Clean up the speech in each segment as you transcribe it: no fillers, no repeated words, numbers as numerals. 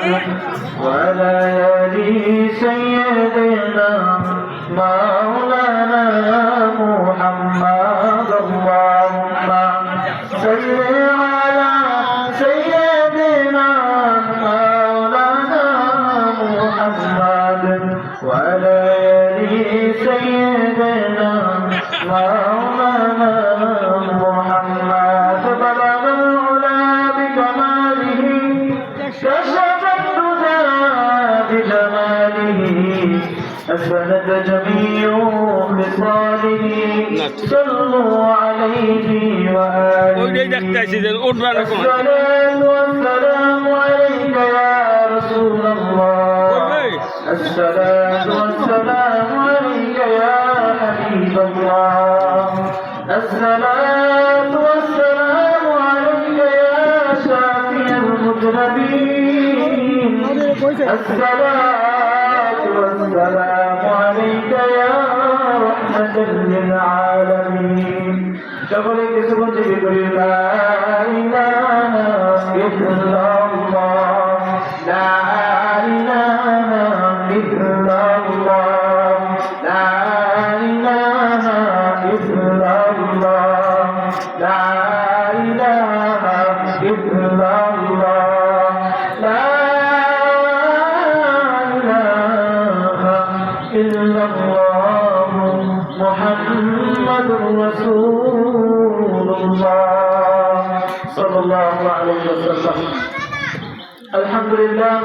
وعلى آل سيدنا مولانا محمد اللهم صل على سيدنا مولانا محمد وعلى آل سيدنا مولانا محمد بلغ العلا بكماله كشف الدجى بجماله أسفلت جميع خصاله صلوا عليه وآله الصلاة والسلام عليك يا رسول الله الصلاة والسلام عليك يا حبيب الله الصلاة والسلام عليك يا شافي المذنبين الصلاة والسلام عليك يا رحمة للعالمين شغل كسب جبريل لا إله إلا الله لا إله إلا الله لا إله إلا الله لا إله إلا الله لا إله إلا الله محمد رسول الله صلى الله عليه وسلم الحمد لله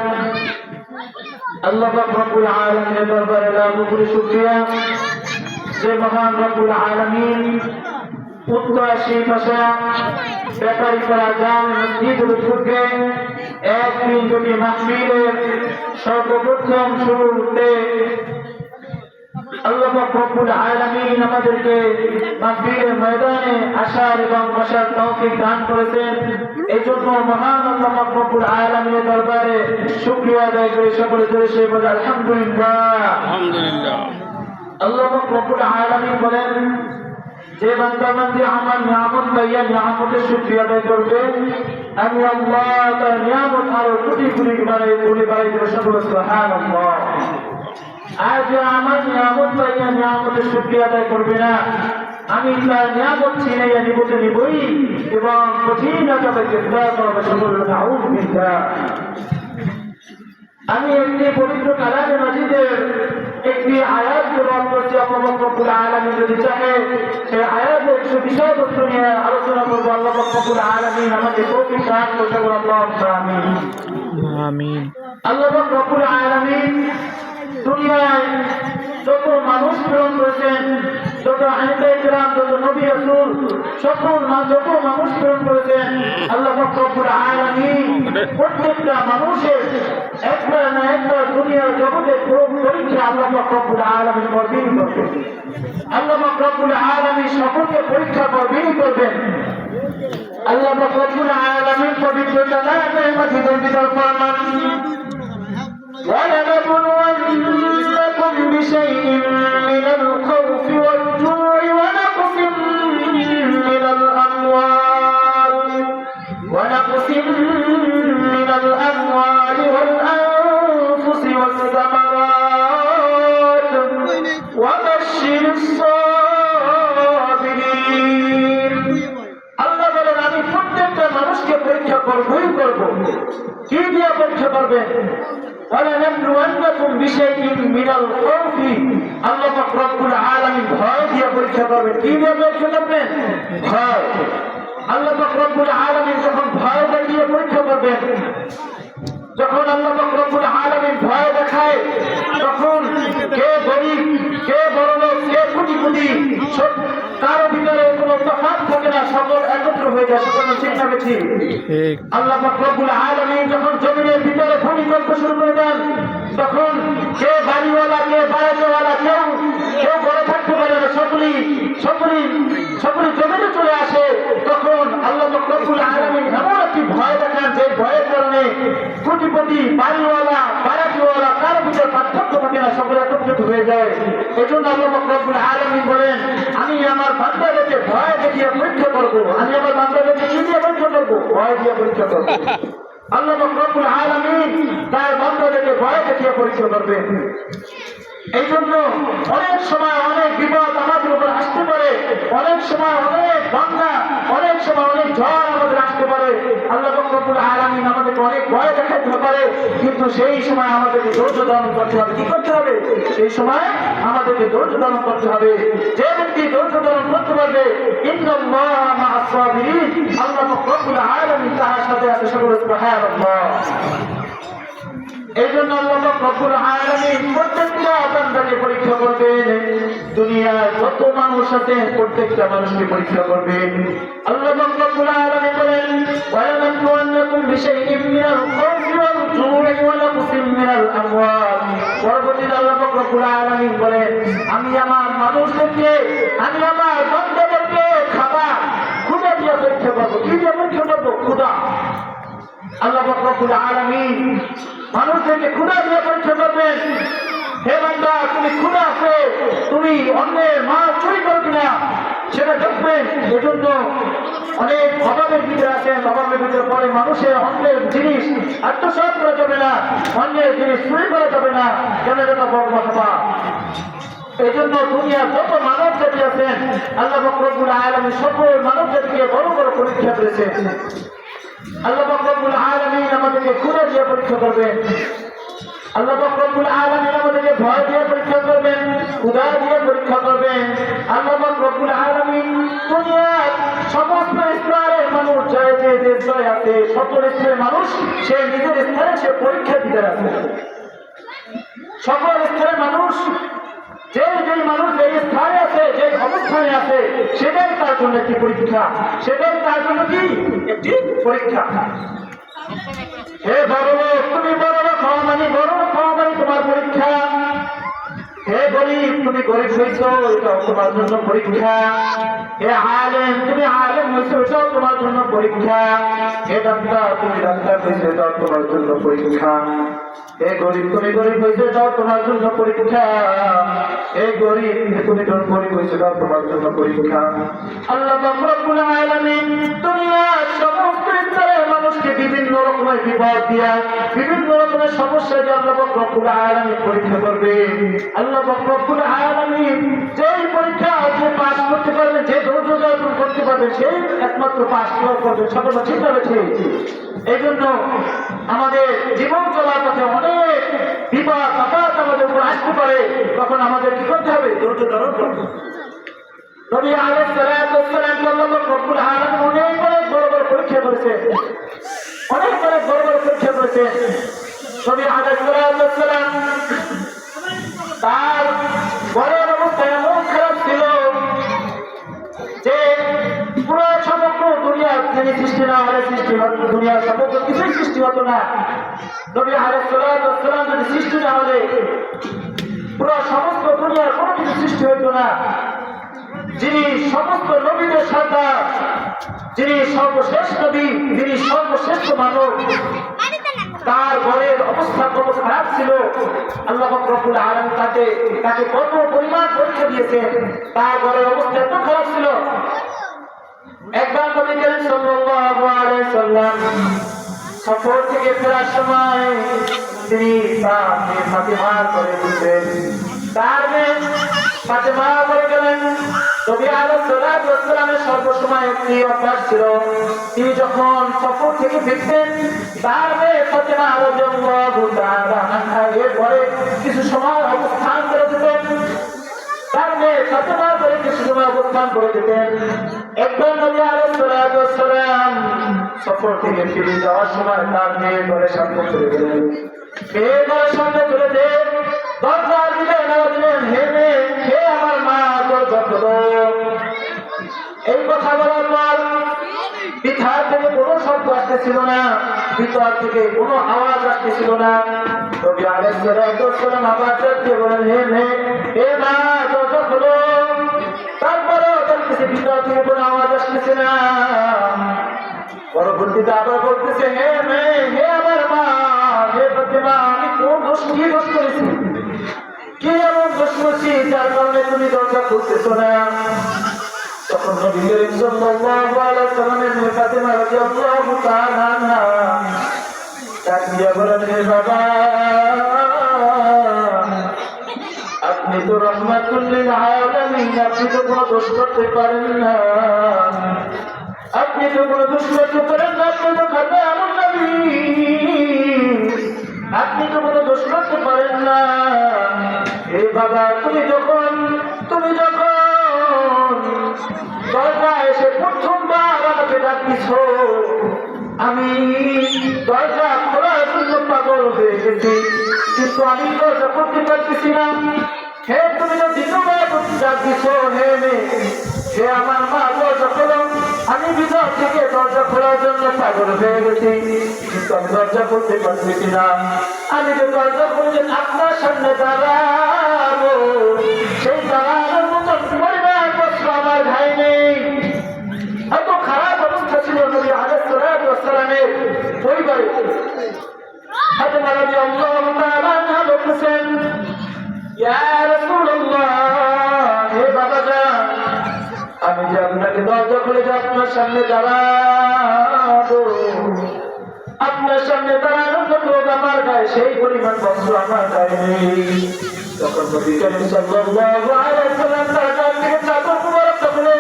আল্লাহ রাব্বুল আলামিনের দরবারে লাখ কোটি শুকরিয়া যে মহান রব্বুল আলামিন উত্তরাশি ভাষা ব্যাপারী করা জান মসজিদুল ফুরকে এক দিন দুটি মাহফিলের সর্বপ্রথম শুরুতে আল্লাহ রাব্বুল আলামিন আমাদেরকে মাহফিলের ময়দানে আসার এবং বসার তৌফিক দান করেছেন এই জন্য মহান আল্লাহ রাব্বুল আলামিনের দরবারে শুকরিয়া আদায় করে সকলে জোরে সে বলে আলহামদুলিল্লাহ আলহামদুলিল্লাহ আল্লাহ রাব্বুল আলামিন বলেন যে বান্দা বান্দি আমার নিয়ামত পাইয়া নিয়ামতের শুকরিয়া আদায় করবে আমি আল্লাহ তার নিয়ামত আরো কোটি কোটি বাড়াই করে সকলে সুবহানাল্লাহ আর যে আমার নিয়ামত পাইয়া নিয়ামতের শুকরিয়া আদায় করবে না আমি তার নিয়ামত ছিনাইয়া নিবই এবং কঠিনতা থেকে দয়া করবে সকলে আউযু বিল্লাহ আমি একটি পবিত্র কালামে মাজিদের একটি আয়াত প্রদান করছি আল্লাহ রাব্বুল আলামিন যদি চাহে সেই আয়াতের কিছু বিষয়বস্তু নিয়ে আলোচনা করবো আল্লাহ রাব্বুল আলামিন আমাদের তৌফিক দান করতে বলে আল্লাহুম্মা আমিন আমিন আল্লাহ রাব্বুল আলামিন দুনিয়ায় যত মানুষ প্রেরণ করেছেন যত আইনদায় কিরাম যত নবী রাসূল যত মানুষ প্রেরণ করেছেন আল্লাহ রাব্বুল আলামিন প্রত্যেকটা মানুষের একবার না একবার দুনিয়ার জগতে পরীক্ষা আল্লাহ রাব্বুল আলামিন করবেন আল্লাহ রাব্বুল আলামিন সকলকে পরীক্ষা করবেন আল্লাহ রাব্বুল আলামিন পবিত্র কালামে মাজিদের ভিতর ফরমান ولنبلونكم بشيء من الخوف والجوع ونقص من الأموال والأنفس والثمرات وبشر الصابرين আল্লাহ বলেন আমি প্রত্যেকটা মানুষকে পরীক্ষা করবই করব কি দিয়ে পরীক্ষা করবেন ولنبلونكم بشيء من الخوف আল্লাহ রাব্বুল আলামিন ভয় দিয়ে পরীক্ষা করবেন কি দিয়ে পরীক্ষা করবেন ভয় আল্লাহ রাব্বুল আলামিন যখন ভয় দিয়ে পরীক্ষা করবেন যখন আল্লাহ রাব্বুল আলামিন ভয় দেখায় তখন কে গরীব কে বড়লোক কে কোটিপতি কারো ভিতরে কোনো তফাৎ থাকে না সকল একত্র হয়ে যায় সকল ঠিক না ঠিক আল্লাহ রাব্বুল আলামিন যখন জমিনের ভিতরে ভূমিকম্প শুরু করে দেন তখন কে বাড়িওয়ালা কে বাড়িওয়ালা কেউ ঘরে থাকতে পারে না সকলেই জমিনে চলে আসে তখন আল্লাহ রাব্বুল আলামিন এমন একটি ভয় দেখান যে ভয়ের কারণে কোটিপতি বাড়িওয়ালা বাড়িওয়ালা কারো ভিতরে পার্থক্য থাকে না সকলে একত্রিত হয়ে যায় এজন্য আল্লাহ রাব্বুল আলামিন বলেন আমি আমার বান্দাদেরকে ভয় দেখিয়ে পরীক্ষা করবো আমি আমার বান্দাদেরকে কি দিয়ে পরীক্ষা করবো ভয় দিয়ে পরীক্ষা করবো আল্লাহ রাব্বুল আলামিন দিয়ে পরীক্ষা করবে। এই জন্য অনেক সময় অনেক বিপদ আমাদের উপর আসতে পারে, অনেক সময় অনেক বন্যা, অনেক সময় অনেক ঝড় আমাদের আসতে পারে। আল্লাহ রব্বুল আলামিন আমাদেরকে অনেক ভয় দেখাতে পারে, কিন্তু সেই সময় আমাদেরকে ধৈর্য ধারণ করতে হবে। কি করতে হবে? সেই সময় আমাদেরকে ধৈর্য ধারণ করতে হবে। যে ব্যক্তি ধৈর্য ধারণ করতে পারবে, ইন্নাল্লাহা মা'আস সাবিরিন, আল্লাহ রব্বুল আলামিন তার সাথে আছে। সকলে সুবহানাল্লাহ। এই জন্য আল্লাহ রব্বুল আলামিন প্রত্যেকটা বান্দাকে পরীক্ষা করবেন। দুনিয়ার যত মানুষ আছে প্রত্যেকটা মানুষকে পরীক্ষা করবেন। আল্লাহ রব্বুল আলামিন বলেন, ওয়ালানাবলুওয়ান্নাকুম বিশাইইম মিনাল খাউফি ওয়াল জু'i ওয়া নাকসিম মিনাল আমওয়াল। পরবর্তীতে আল্লাহ রব্বুল আলামিন বলেন, আমি আমার মানুষদেরকে, আমি আমার বান্দাদেরকে খাবার ক্ষুধা দিয়ে পরীক্ষা করবো। কি দিয়ে পরীক্ষা করবো? ক্ষুধা। আল্লাহ রব্বুল আলামিন মানুষদেরকে ক্ষুধা দিয়ে পরীক্ষা করবেন। হে বান্দা, তুমি ক্ষুধা আছে, তুমি অন্যের মাল চুরি করো কিনা সেটা দেখবেন। এজন্য অনেক অভাবের ভিতরে আছেন, অভাবের ভিতরে পরে মানুষের অন্যের জিনিস আত্মসাৎ করা যাবে না, অন্যের জিনিস চুরি করা যাবে না, কেন যেটা বড় কথা। এই জন্য দুনিয়ার যত মানব জাতি আছেন আল্লাহ রব্বুল আলামিন সকল মানব জাতিকে বড় বড় পরীক্ষা করেছেন। আল্লাহ রব্বুল আলামিন আমাদেরকে ক্ষুধা দিয়ে পরীক্ষা করবেন। আল্লাহ রব্বুল আলামিন আমাদেরকে ভয় দিয়ে পরীক্ষা করবেন, ক্ষুধা দিয়ে পরীক্ষা করবেন। আল্লাহ রব্বুল আলামিন দুনিয়ার সমস্ত স্তরের মানুষ, যায় যে স্তরে আছে সকল স্তরের মানুষ সে নিজের স্তরে সে পরীক্ষা দিতে আছে। সকল স্তরের মানুষ, যেই মানুষ যেই স্থানে আছে, যে অবস্থানে আছে, সেটাই তার জন্য একটি পরীক্ষা, সেটাই তার জন্য কি একটি পরীক্ষা। হে বড় লোক, তুমি বড় লোক হওয়া মানে, বড় লোক হওয়া মানে তোমার পরীক্ষা। হে গরিব, তুমি গরিব হয়েছো, এটাও তোমার জন্য পরীক্ষা। হে আলেম, তুমি আলেম হয়েছো, এটাও তোমার জন্য পরীক্ষা। হে ডাক্তার, তুমি ডাক্তার হয়েছো, এটাও তোমার জন্য পরীক্ষা। হে গরিব, তুমি গরিব হয়েছো, এটাও তোমার জন্য পরীক্ষা। হে গরিব, তুমি গরিব হয়েছো, এটাও তোমার জন্য পরীক্ষা। আল্লাহ রব্বুল আলামিন দুনিয়ার সমস্ত স্তরের মানুষকে বিভিন্ন রকমের বিপদ দিয়া, বিভিন্ন রকমের সমস্যা দিয়ে আল্লাহ রব্বুল আলামিন পরীক্ষা করবে। আল্লাহ রব্বুল আলামিন যেই পরীক্ষা যে পাস করতে পারবে, যে ধৈর্য ধারণ করতে পারবে, সেই একমাত্র পাস করবে। সকল ঠিক হয়েছে। এই জন্য আমাদের জীবন চলার পথে অনেক বিপদ আপদ আমাদের উপর আসতে পারে, তখন আমাদের কি করতে হবে? ধৈর্য ধারণ করতে হবে। নবী আলাইহিস সালাতু ওয়াস সালাম আল্লাহ রব্বুল আলামিন অনেক বড় বড় পরীক্ষা করেছে, অনেক বড় বড় পরীক্ষা করেছে। নবী আলাইহিস সালাতু ওয়াস সালাম তার ঘরের অবস্থা এমন খারাপ ছিল যে পুরো সমগ্র দুনিয়ার যিনি সৃষ্টি না হলে সৃষ্টি হতো, দুনিয়ার সমগ্র কিছুই সৃষ্টি হতো না। নবী আলাইহিস সালাতু ওয়াস সালাম যদি সৃষ্টি না হলে পুরো সমস্ত দুনিয়ার কোনো কিছু সৃষ্টি হতো না। যিনি সমস্ত নবীদের সর্দার, যিনি সর্বশ্রেষ্ঠ নবী, যিনি সর্বশ্রেষ্ঠ মানব, তার ঘরের অবস্থা কত খারাপ ছিল। আল্লাহ রব্বুল আলামিন তাকে কত পরিমাণ পরীক্ষা দিয়েছেন। তার ঘরের অবস্থা এত খারাপ ছিল। একবার নবী করিম সাল্লাল্লাহু আলাইহি সাল্লাম সফর থেকে ফেরার সময় তিনি তার মেয়ে ফাতিমা করে দিলেন, তার মেয়ে ফাতিমা করে গেলেন। নবী আলাইহিস সালাতু ওয়াস সালামের সর্বসময় একটি অভ্যাস ছিল, তিনি যখন সফর থেকে ফিরতেন তার মেয়ে ফাতিমা রাদিয়াল্লাহু তাআলা আনহা এর পরে কিছু সময় অবস্থান করে যেতেন। তার মেয়ে ফাতিমা করে কিছু সময় অবস্থান করে যেতেন। একবার নবী আলাইহিস সালাতু ওয়াস সালাম সফর থেকে ফিরে যাওয়ার সময় তার মেয়ে ঘরের সামনে চলে গেলেন। মেয়ে ঘরের সামনে চলে যেয়ে দরজা দিলেন আর দিলেন, হে মেয়ে, হে আমার মা, দরজা খোলো। এই কথা বলার পর ভিতর থেকে কোনো শব্দ আসতেছিল না, ভিতর থেকে কোনো আওয়াজ আসতেছিল না। নবী আলাইহিস সালাতু ওয়াস সালাম আবার ডাকতে বলেন, হে মেয়ে, হে মা, দরজা খোলো। তারপরেও তার কাছে ভিতর থেকে কোনো আওয়াজ আসতেছে না। পরবর্তীতে আবার বলতেছে, হে মেয়ে, হে আমার মা, হে ফাতিমা, আমি কোন দোষ করেছি, কি এমন দোষ করেছি যার কারণে তুমি দরজা খুলতেছো না? তখন নবী করিম সাল্লাল্লাহু আলাইহি সাল্লামের মেয়ে ফাতিমা রাদিয়াল্লাহু তাআলা আনহা ডাক দিয়া বলেন, হে বাবা, আপনি তো রহমাতুল লিল আলামিন, আপনি তো কোনো দোষ করতে পারেন না, আপনি তো কোনো দোষ করতে পারেন না, আপনি তো খাতা এমন নবী, আপনি তো কোনো দোষ করতে পারেন না। এ বাবা, তুমি যখন দরজা এসে প্রথমবার আমাকে ডাকছ, আমি দরজা খোলার জন্য পাগল হয়ে গেছি, কিন্তু আমি দরজা করতে পারতেছি না। হে তুমি তো দ্বিতীয়বার ডাকছ, হে মেয়ে, হে আমার মা, দরজা খোলো। আমি ভিতর থেকে দরজা খোলার জন্য পাগল হয়ে গেছি, কিন্তু আমি দরজা করতে পারতেছি না। আমি যে দরজা খুললে আপনার সামনে দাঁড়াবো, সেই দাঁড়ানোর মতো পরিবার বস্ত্র আমার ভাই নেই। এত খারাপ অবস্থা ছিল নবী আলাইহিস সালাতু ওয়াস সালামের পরিবারে। ফাতেমা রাদিয়াল্লাহু তাআলা আনহা বলতেছেন, ইয়া রাসূলুল্লাহ, হে বাবাজান, আমি যে আপনাকে দরজা খুলে যে আপনার সামনে দাঁড়াবো, আপনার সামনে দাঁড়ানোর মতো আমার গায়ে সেই পরিমাণ বস্ত্র আমার গায়ে নেই। তখন নবী করিম সাল্লাল্লাহু আলাইহি ওয়াসাল্লাম তার গায়ে থেকে চাদর মুবারক খুলে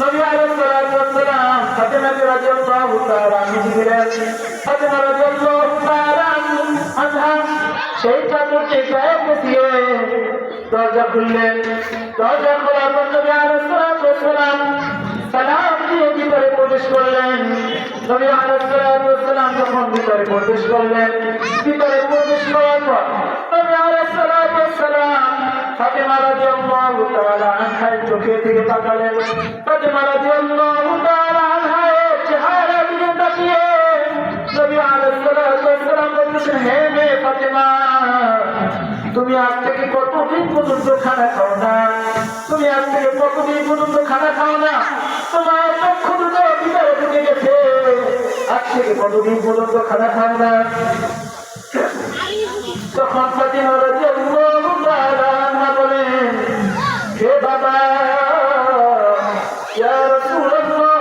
নবী আলাইহিস সালাতু ওয়াস সালাম ফাতেমা রাদিয়াল্লাহু তাআলা আনহা দিলেন। ফাতেমা রাদিয়াল্লাহু তাআলা আনহা সেই চাদরটি গায়ে পেঁচিয়ে দরজা খুললেন। দরজা খোলার পর নবী আলাইহিস সালাতু ওয়াস সালাম সালাম দিয়ে ভিতরে প্রবেশ করলেন। নবী আলাইহিস সালাতু ওয়াস সালাম যখন ভিতরে প্রবেশ করলেন, ভিতরে প্রবেশ করার পর নবী আলাইহিস সালাতু ওয়াস সালাম ফাতেমা রাদিয়াল্লাহু তাআলা আনহার চোখের দিকে তাকালেন। ফাতেমা রাদিয়াল্লাহু তাআলা আনহার চেহারার দিকে তাকিয়ে নবী আলাইহিস সালাতু ওয়াস সালাম বললেন, হে মেয়ে ফাতেমা, তুমি আজ থেকে কতদিন পর্যন্ত খানা খাও না? তুমি আজ থেকে কতদিন পর্যন্ত খানা খাও না? তোমার চক্ষু দুটো ভিতরে ঢুকে গেছে, আজ থেকে কতদিন পর্যন্ত খানা খাও না? তখন ফাতেমা রাদিয়াল্লাহু তাআলা আনহা বলেন, হে বাবা, ইয়া রাসূলুল্লাহ,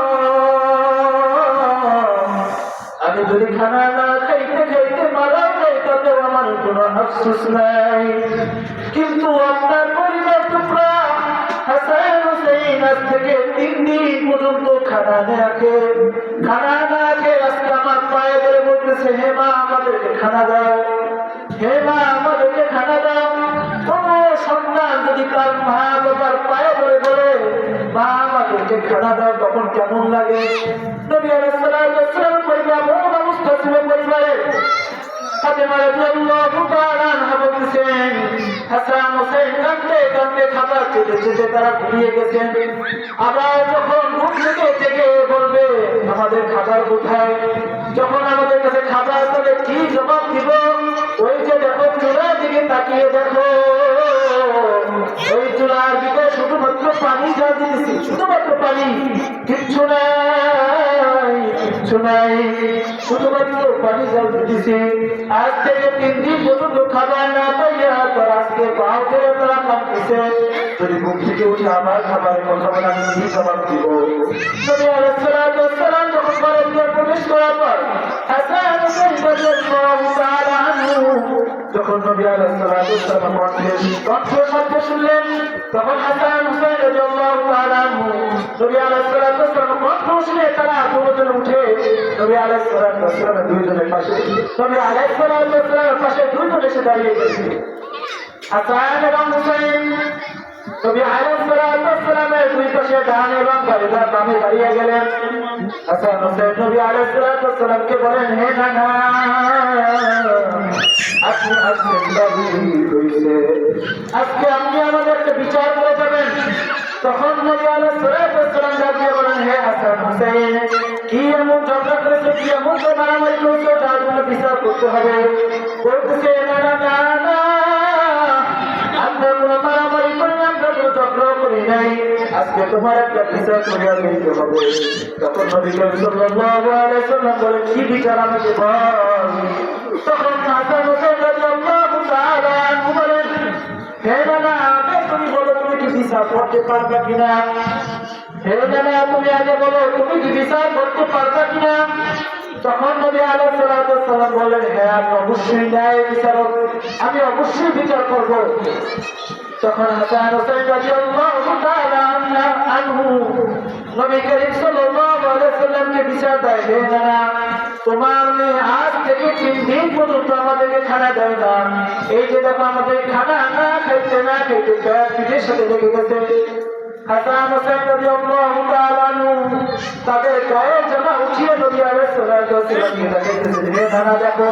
আমি যদি খানা না খাইতে খাইতে মারা যাই তাতেও আমার কোনো আফসোস নাই, কিন্তু আপনার পরিবার টুকরা হাসান হুসাইন আজ থেকে 3 দিন পর্যন্ত খানা না খেয়ে আজকে আমার পায়ে ধরে বলতেছে, হে মা, আমাদেরকে খানা দাও, হে মা, আমাদেরকে খানা দাও। কোন সন্তান যদি তার মা বাবার পায়ে ধরে বলে, মা, আমাদেরকে খানা দাও, তখন কেমন লাগে? নবী আলাইহিস সালাতু ওয়াস সালাম পরিবার এমন অবস্থা ছিল পরিবারে। ফাতেমা রাদিয়াল্লাহু তাআলা আনহা বলতেছেন, হাসান হুসাইন কাঁদতে কাঁদতে খাবার খেতে তারা ঘুমিয়ে গেছেন। আবার যখন ঘুম থেকে জেগে বলবে, আমাদের খাবার কোথায়? যখন আমাদের কাছে খাবার, তবে কি জবাব দিব? ওই যে দেখো, চুলার দিকে তাকিয়ে দেখো, ওই চুলার দিকে শুধুমাত্র পানি জ্বাল দিতেছি, শুধুমাত্র পানি, কিচ্ছু নাই, শুধুমাত্র পানি জ্বাল দিতেছি। আজ থেকে 3 দিন পর্যন্ত খাবার না পাইয়া তোর আজকে পাও করে তারা কাঁদতেছে। যদি ঘুম থেকে উঠে আমার খাবারের কথা বলে আমি কি জবাব দিব? নবী আলাইহিস সালাতু ওয়াস সালাম যখন ঘরের ভিতর প্রবেশ করার পর হাসান হুসাইন রাদিয়াল্লাহু তাআলা আনহু যখন নবী আলাইহিস সালাতু ওয়াস সালাম কণ্ঠ শব্দ শুনলেন, তখন হাসান হুসাইন রাদিয়াল্লাহু তাআলা আনহু নবী আলাইহিস সালাতু ওয়াস সালাম কণ্ঠ শুনে তারা দুজন উঠে নবী আলাইহিস সালাতু ওয়াস সালামের দুইজনের পাশে দুইজন এসে দাঁড়িয়ে গেছে। হাসান এবং হুসাইন নবী আলাইহিস সালাতু ওয়াস সালামের দুই পাশে ডান এবং বামে দাঁড়িয়ে গেলেন। হাসান হুসাইন নবী আলাইহিস সালাতু ওয়াস সালামকে বলেন, হে নানা, আপনি আসছেন নবী হইছে, আজকে আপনি আমাদেরকে বিচার করে যাবেন। তখন নবী আলাইহিস সালাতু ওয়াস সালাম দাঁড়িয়ে বলেন, হে হাসান হুসাইন, কি এমন ঝগড়া করেছে, কি এমন মারামারি করেছে, তার জন্য বিচার করতে হবে? বলতেছে, না না না না, আমরা কোনো মারামারি করি না, আমরা কোনো ঝগড়া করি নাই, আজকে তোমার একটা বিচার করিয়া দিতে হবে। তখন নবী করিম সাল্লাল্লাহু আলাইহি ওয়াসাল্লাম বলেন, কি বিচার আমাকে বল? তখন হাসান হুসাইন রাদিয়াল্লাহু তাআলা আনহু বলেন, হে নানা, তুমি বলো, তুমি কি বিচার করতে পারবে কিনা? হে নানা, তুমি আগে বলো, তুমি কি বিচার করতে পারবে কিনা? তখন নবী আলাইহিস সালাতু ওয়াস সালাম বলেন, হ্যাঁ, আমি অবশ্যই ন্যায় বিচারক, আমি অবশ্যই বিচার করব। তখন হাসান হোসেন রাদিয়াল্লাহু তাআলা আনহু নবী করিম সাল্লাল্লাহু আলাইহি সাল্লামকে বিচার দেয়, হে নানা, তোমার মেয়ে আজ থেকে 3 দিন পর্যন্ত আমাদেরকে খানা দেয় না। এই যে দেখো আমাদের খানা না খাইতে পেট পিঠের সাথে লেগে গেছে। হাসান হোসেন রাদিয়াল্লাহু তাআলা আনহু তাদের গায়ের জামা উঠিয়ে নবী আলাইহিস সালাতু ওয়াস সালামকে দেখাইতেছেন, হে নানা, দেখো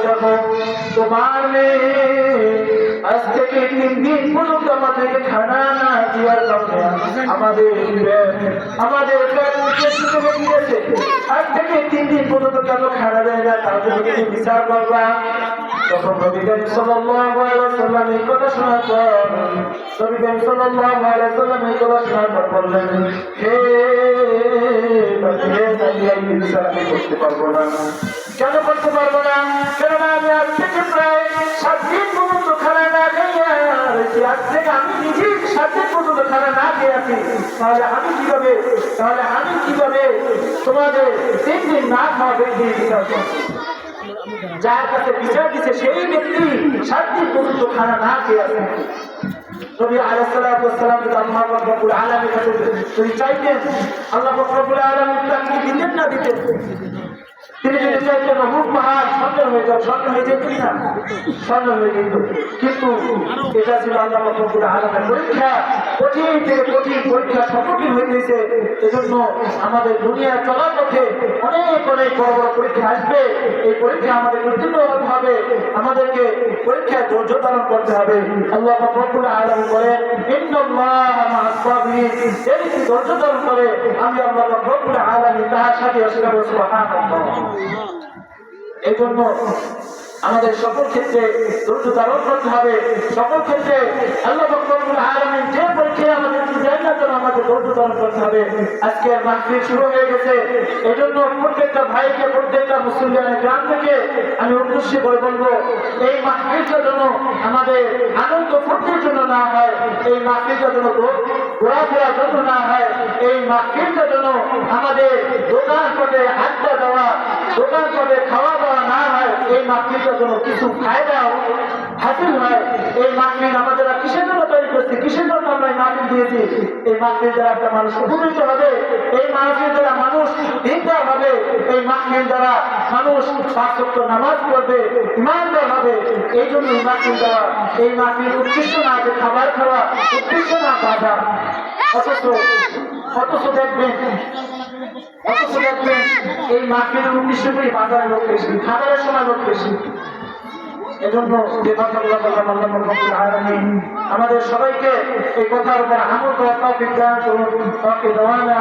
তোমার মেয়ে আজ থেকে 3 দিন পর্যন্ত আমাদেরকে খানা না দেওয়ার কারণে আমাদের পেট পিঠের সাথে লেগে গেছে। আজ থেকে 3 দিন পর্যন্ত কেন খানা দেয় না, তার জন্য তুমি বিচার করবা। তখন নবী করিম সাল্লাল্লাহু আলাইহি ওয়াসাল্লাম এই কথা শোনার পর বললেন, হে আমি করতে পারবো না। কেন করতে পারবো না? কেননা আমি আজ থেকে প্রায় 7 দিন পর্যন্ত খানা না খাইয়া রয়েছি। আজ থেকে আমি নিজেই 7 দিন পর্যন্ত খানা না খেয়ে আছি। তাহলে আমি কিভাবে তোমাদের 3 দিন না খাওয়া ব্যক্তি বিচার করবো? যার কাছে বিচার দিচ্ছে সেই ব্যক্তি 7 দিন পর্যন্ত খানা না খেয়ে আছে। নবী আলাইহিস সালাতু ওয়াস সালাম আল্লাহ রাব্বুল আলামিনের কাছে তিনি চাইতেন, আল্লাহ রাব্বুল আলামিন তাকে দিতেন না দিতেন। তিনি যদি চাইতেন হুক পাহাড় স্বর্ণ হয়ে যেত না, স্বর্ণ হয়ে যেত। কিন্তু এটা ছিল আল্লাহ রাব্বুল আলামিনের পরীক্ষা, কঠিন থেকে কঠিন পরীক্ষা সম্মুখীন হইতেছে। এজন্য আমাদের দুনিয়া চলার পথে অনেক বড় বড় পরীক্ষা আসবে। এই পরীক্ষা আমাদের উত্তীর্ণ হতে হবে, আমাদেরকে পরীক্ষায় ধৈর্য ধারণ করতে হবে। আল্লাহ রাব্বুল আলামিন বলেন, ইন্নাল্লাহা মা'আস সাবিরিন, যে ব্যক্তি ধৈর্য ধারণ করে আমি আল্লাহ রাব্বুল আলামিন তার সাথে আছি। সুবহানাল্লাহ। এই জন্য আমাদের সকল ক্ষেত্রে ধৈর্য ধারণ করতে হবে। সকল ক্ষেত্রে আল্লাহ রাব্বুল আলামিন যে পরীক্ষায় আমাদের দেন না কেন আমাদের ধৈর্য ধারণ করতে হবে। আজকে মাহফিল শুরু হয়ে গেছে, এই জন্য প্রত্যেকটা ভাইকে, প্রত্যেকটা মুসলিমের গ্রাম থেকে আমি উদ্দেশ্য করে বলবো, এই মাহফিলটা যেন আমাদের আনন্দ ফুর্তির জন্য না হয়, এই মাহফিলটা যেন ঘোরাফেরার জন্য না হয়, এই মাহফিলটা যেন আমাদের দোকান করে আড্ডা দেওয়া, দোকান করে খাওয়া দাওয়া না হয়, এই মাহফিলটা যেন কিছু ফায়দা হাসিল হয়। এই মাহফিল আমাদের কিসের জন্য তৈরি করছি, কিসের জন্য আমরা এই মাহফিল দিয়েছি? এই মাহফিল দ্বারা একটা মানুষ উপকৃত হবে, এই মাহফিল দ্বারা মানুষ দিনদার হবে, এই মাহফিল দ্বারা মানুষ 5 ওয়াক্ত নামাজ পড়বে, ইমানদার হবে। এই জন্য এই মাহফিল দেওয়া। এই মাহফিল উদ্দেশ্য না যে খাবার খাওয়া, উদ্দেশ্য না বাজার। অথচ দেখবেন এই মাহফিলের উদ্দেশ্য করে বাজারের লোক বেশি, খাবারের সময় লোক বেশি। এজন্য যে কথাগুলো বললাম, আল্লাহ রাব্বুল আলামিন আমাদের সবাইকে এই কথার উপর আমল করার তৌফিক দান করুন।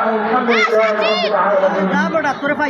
আলহামদুলিল্লাহ রাব্বিল আলামিন।